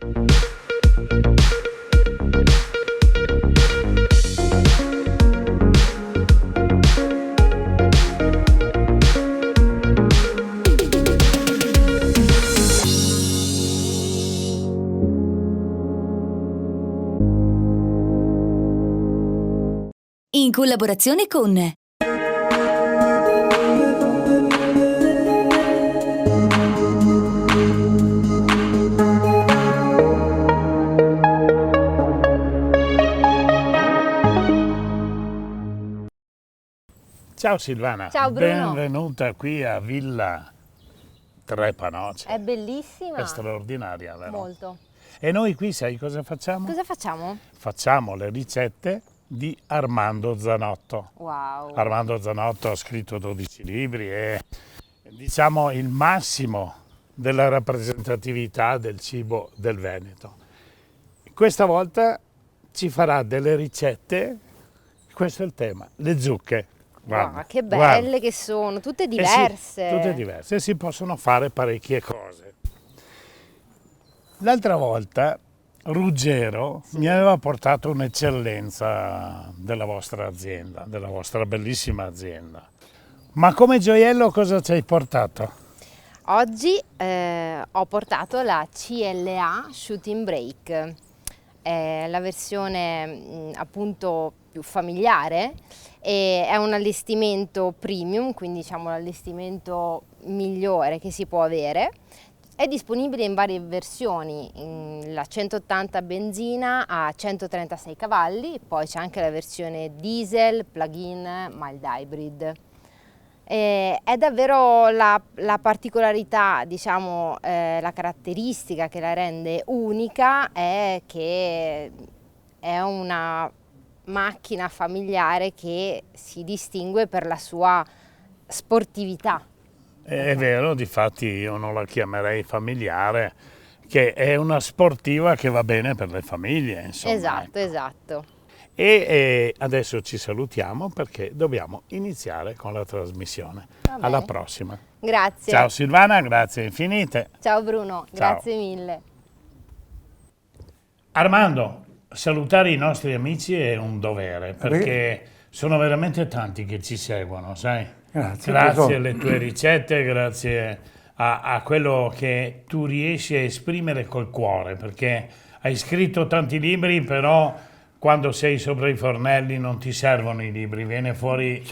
In collaborazione con Ciao Silvana, Ciao Bruno. benvenuta qui a Villa Trepanoce. È bellissima. È straordinaria, vero? Molto. E noi qui sai cosa facciamo? Cosa facciamo? Facciamo le ricette di Armando Zanotto. Wow. Armando Zanotto ha scritto 12 libri e diciamo il massimo della rappresentatività del cibo del Veneto. Questa volta ci farà delle ricette, questo è il tema, le zucche. Guarda, che belle che sono, tutte diverse. Tutte diverse, e si possono fare parecchie cose. L'altra volta Ruggero mi aveva portato un'eccellenza della vostra azienda, della vostra bellissima azienda. Ma come gioiello cosa ci hai portato? Oggi ho portato la CLA Shooting Break, è la versione appunto più familiare e è un allestimento premium, quindi diciamo l'allestimento migliore che si può avere. È disponibile in varie versioni, la 180 benzina a 136 cavalli, poi c'è anche la versione diesel, plug-in, mild hybrid. È davvero la particolarità, diciamo, la caratteristica che la rende unica è che è una macchina familiare che si distingue per la sua sportività. È vero, difatti io non la chiamerei familiare, che è una sportiva che va bene per le famiglie, insomma. Esatto, ecco. esatto. E adesso ci salutiamo perché dobbiamo iniziare con la trasmissione. Va bene. Alla prossima. Grazie. Ciao Silvana, grazie infinite. Ciao Bruno, Ciao. grazie mille. Armando, salutare i nostri amici è un dovere perché sono veramente tanti che ci seguono, sai? Grazie alle tue ricette, grazie a quello che tu riesci a esprimere col cuore, perché hai scritto tanti libri, però quando sei sopra i fornelli non ti servono i libri, viene fuori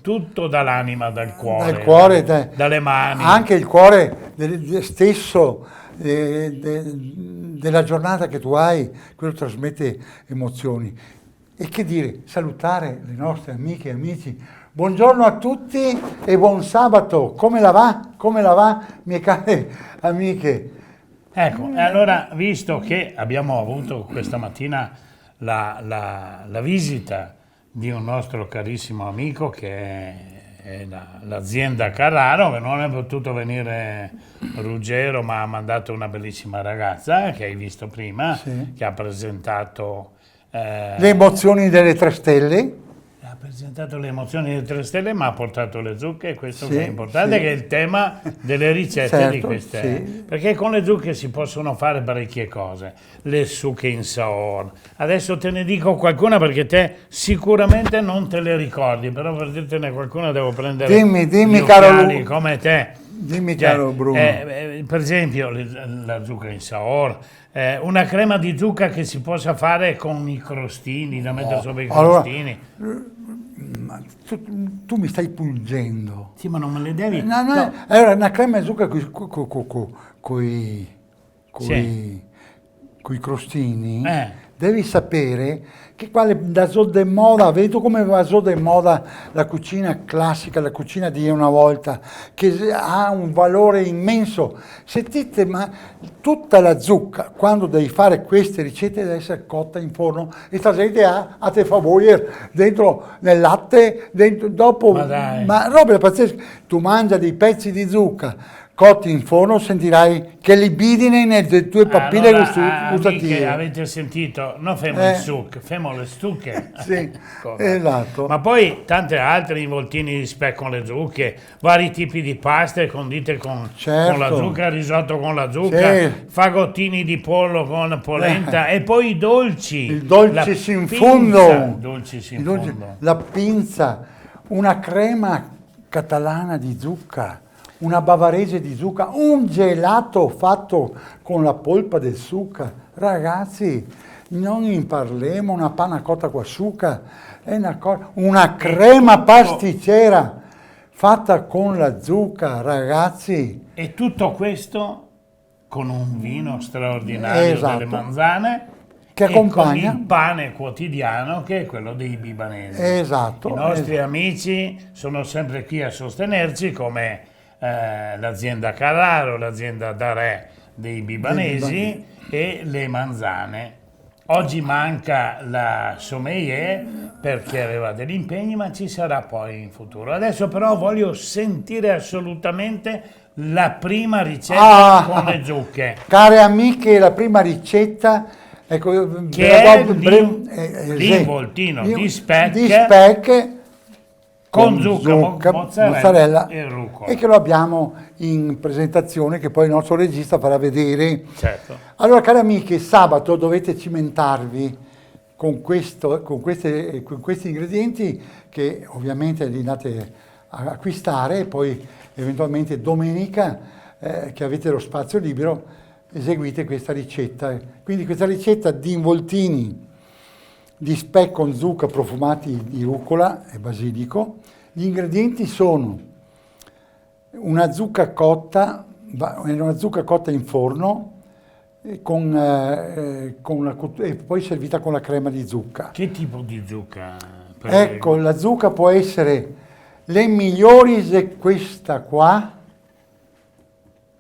tutto dall'anima, dal cuore, dalle mani. Anche il cuore stesso della giornata che tu hai, quello trasmette emozioni. E che dire, salutare le nostre amiche e amici. Buongiorno a tutti e buon sabato. Come la va? Come la va, mie care amiche? Ecco, e allora, visto che abbiamo avuto questa mattina la visita di un nostro carissimo amico che è l'azienda Carraro, che non è potuto venire Ruggero, ma ha mandato una bellissima ragazza che hai visto prima, che ha presentato le emozioni delle 3 stelle. Ha presentato le emozioni delle 3 stelle, ma ha portato le zucche, questo che è importante, che è il tema delle ricette di queste. Perché con le zucche si possono fare parecchie cose. Le zucche in saor. Adesso te ne dico qualcuna perché te sicuramente non te le ricordi, però per dirtene qualcuna devo prendere dimmi, gli occhiali come te. Dimmi, caro Bruno. Per esempio la zucca in saor, una crema di zucca che si possa fare con i crostini, da mettere sopra i crostini. Tu mi stai pungendo. Sì, ma non me le devi... No. Allora, una crema di zucca coi crostini, devi sapere che da de moda, vedi tu come va de moda la cucina classica, la cucina di una volta, che ha un valore immenso. Sentite, ma tutta la zucca, quando devi fare queste ricette, deve essere cotta in forno e trasete a te favore dentro nel latte, dopo, ma roba pazzesca. Tu mangi dei pezzi di zucca cotti in forno sentirai che libidine nelle tue papille gustative. Avete sentito? Non femo il suc, femo le zucche. Sì, esatto. Ma poi tante altre involtini di speck con le zucche, vari tipi di paste condite con la zucca, risotto con la zucca, fagottini di pollo con polenta e poi i dolci. Il dolce in fondo. La pinza, una crema catalana di zucca, una bavarese di zucca, un gelato fatto con la polpa del zucca. Ragazzi, non ne parliamo, una panna cotta con zucca, è una crema pasticcera fatta con la zucca, ragazzi. E tutto questo con un vino straordinario delle manzane, che accompagna con il pane quotidiano che è quello dei bibanesi. Esatto. I nostri amici sono sempre qui a sostenerci, come l'azienda Carraro, l'azienda Darè dei bibanesi e le manzane. Oggi manca la sommelier perché aveva degli impegni, ma ci sarà poi in futuro. Adesso però voglio sentire assolutamente la prima ricetta con le zucche. Care amiche, la prima ricetta, ecco, che è l'involtino di speck con zucca, mozzarella e rucola. E che lo abbiamo in presentazione, che poi il nostro regista farà vedere. Certo. Allora, cari amiche, sabato dovete cimentarvi con questi ingredienti che ovviamente li andate a acquistare e poi eventualmente domenica, che avete lo spazio libero, eseguite questa ricetta. Quindi questa ricetta di involtini di speck con zucca profumati di rucola e basilico. Gli ingredienti sono una zucca cotta in forno e poi servita con la crema di zucca. Che tipo di zucca? Ecco, la zucca può essere le migliori, se questa qua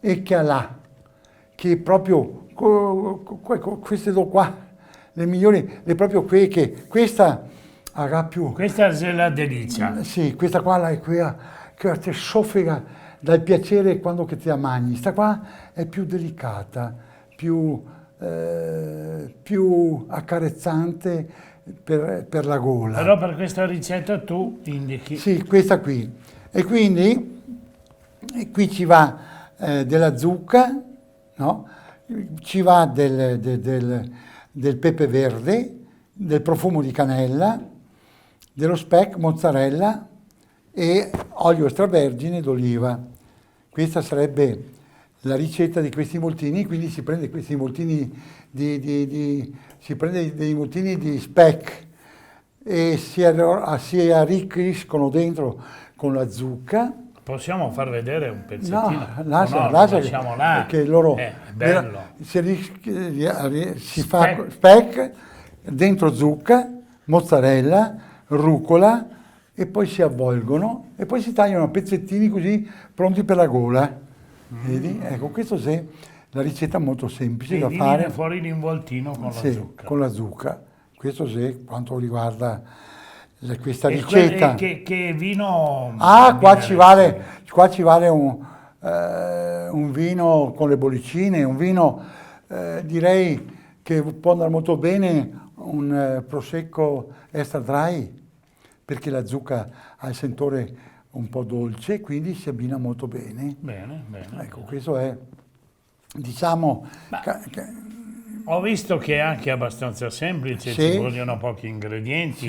e che là, che proprio queste do qua. Le migliori, proprio qui, che questa avrà più. Questa è la delizia. Sì, questa qua è quella che ti soffriga dal piacere quando che ti la mangi. Questa qua è più delicata, più accarezzante per la gola. Però per questa ricetta tu indichi. Sì, questa qui. E quindi qui ci va della zucca, no? Ci va del pepe verde, del profumo di cannella, dello speck, mozzarella e olio extravergine d'oliva. Questa sarebbe la ricetta di questi involtini, quindi si prende questi involtini si prende dei involtini di speck e si arricchiscono dentro con la zucca. Possiamo far vedere un pezzettino? No, lascia là. Che loro è bello. Si fa speck, dentro zucca, mozzarella, rucola e poi si avvolgono e poi si tagliano a pezzettini così pronti per la gola. Vedi? Ecco, questo è la ricetta molto semplice da fare. Viene fuori l'involtino con la zucca. Con la zucca. Questo quanto riguarda questa ricetta. Che vino? Qua ci vale un vino con le bollicine, un vino direi che può andare molto bene, un prosecco extra dry, perché la zucca ha il sentore un po' dolce, quindi si abbina molto bene. Bene. Ecco, questo è, diciamo... Ho visto che è anche abbastanza semplice, ci vogliono pochi ingredienti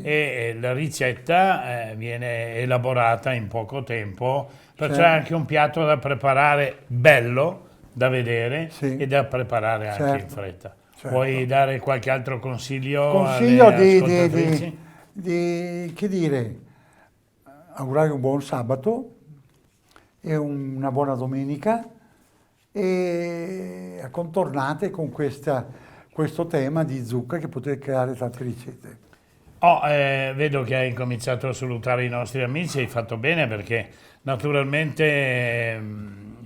e la ricetta viene elaborata in poco tempo, perciò è anche un piatto da preparare bello, da vedere e da preparare anche in fretta. Puoi dare qualche altro consiglio alle ascoltatrici? Che dire, augurare un buon sabato e una buona domenica e contornate con questo tema di zucca, che potete creare tante ricette. Vedo che hai incominciato a salutare i nostri amici, hai fatto bene, perché naturalmente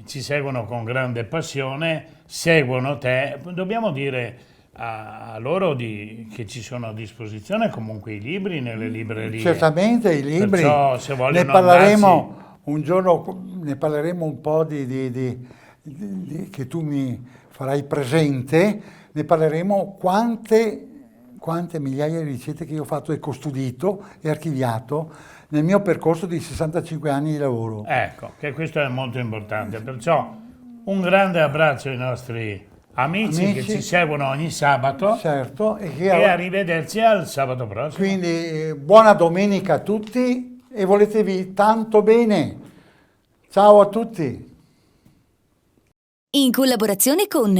ci seguono con grande passione, seguono te. Dobbiamo dire a loro che ci sono a disposizione comunque i libri nelle librerie. Certamente i libri, perciò, se vogliono ne parleremo un giorno ne parleremo un po' che tu mi farai presente, ne parleremo quante migliaia di ricette che io ho fatto e custodito e archiviato nel mio percorso di 65 anni di lavoro. Ecco, che questo è molto importante, perciò un grande abbraccio ai nostri amici che ci seguono ogni sabato, certo, e arrivederci al sabato prossimo. Quindi buona domenica a tutti e voletevi tanto bene. Ciao a tutti. In collaborazione con